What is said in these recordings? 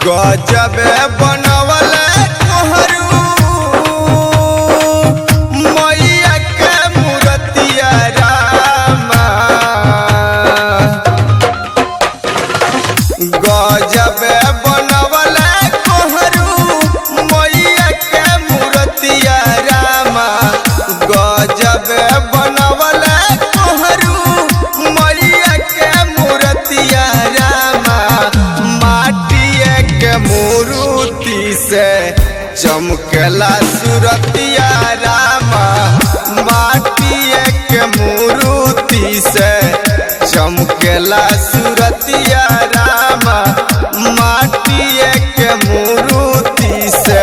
गजब बनवल कोहरू मैया के मूर्तिया रामा। गजब बनवल कोहरू मैया के मूर्तिया रामा। गजब बनवल कोहरू मैया के मूर्तिया रामा। के मूर्ति से चमकला सूरतिया रामा। माटिए के मूर्ति से चमकला सूरतिया रामा। माटिए के मूर्ति से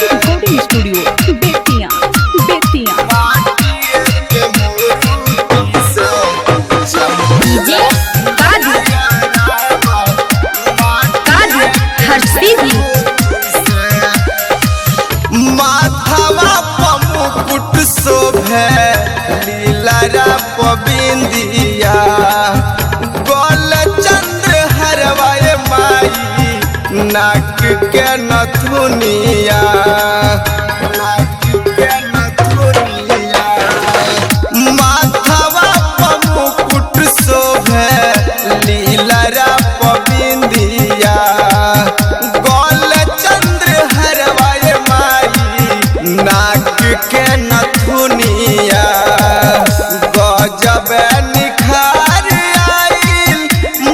रिकॉर्डिंग स्टूडियो बेतिया बेतिया। माटिए के मूर्ति से डीजे काजू हर्षदीदी। माथवा पर मुकुट शोभे लीला पबिंदिया। गोल चंद्र हरवाए माई नाक के नथुनिया। नाक के नथुनिया माथवा पर मुकुट शोभे लीला पबिंदिया। गोल चंद्र हरवाए माई नाक के नथुनिया। गजब निखार आइल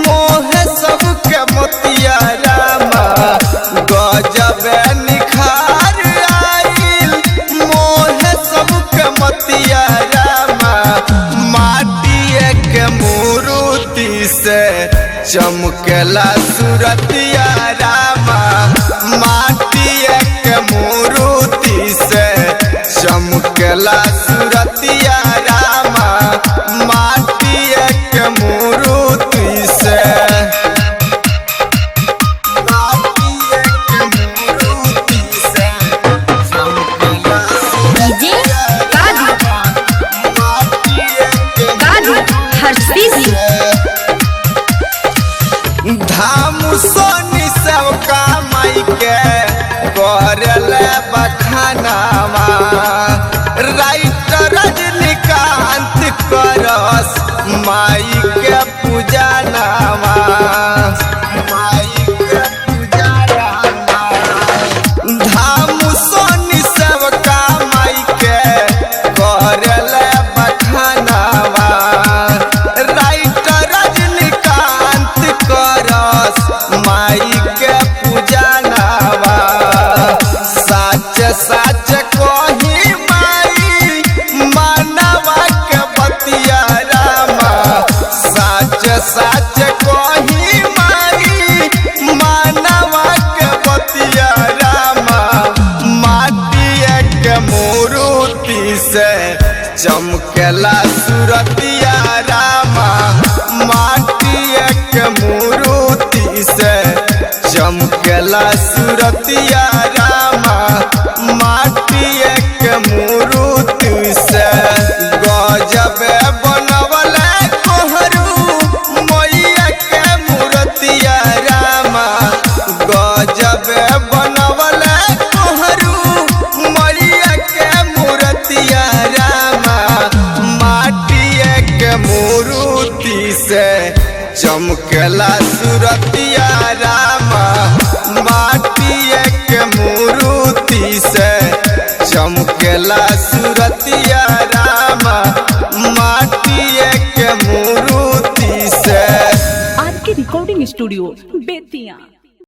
मोह सबके मोतिया रामा। गजब निखार आइल मोह सबके मोतिया रामा। माटिए के मूर्ति से चमकला सूरतिया रामा। माटिए के मूर्ति से चमकला सूरतिया रामा। माटिए के मूर्ति से माटिए के मूर्ति से चमकला डीजे काजू काजू हर्षदीदी। धाम सोनी सब कामाई के करल बखानावा। राइटर रजनीकांत करस माई के पूजा नामा। माई के पूजा नामा धाम सोनी सब कामाई के करल बखानावा। राइटर रजनीकांत करस माई के पूजा नावा। साच साच कही माई मानवा के बतिया रामा। साच साच कही माई मानवा के बतिया रामा। माटिए के मूर्ति से चमकला सूरतिया रामा। माटिए के मूर्ति से चमकला सूरतिया रामा। माटिए के मूर्ति से गजब बनवल कोहरू मैया के मूर्तिया रामा। गजब बनवल कोहरू मैया के मूर्तिया रामा। माटिए के मूर्ति से चमकला सूरतिया रामा। माटिए के मूर्ति से चमकला सूरतिया रामा। माटिए के मूर्ति से आर के रिकॉर्डिंग स्टूडियो बेतिया।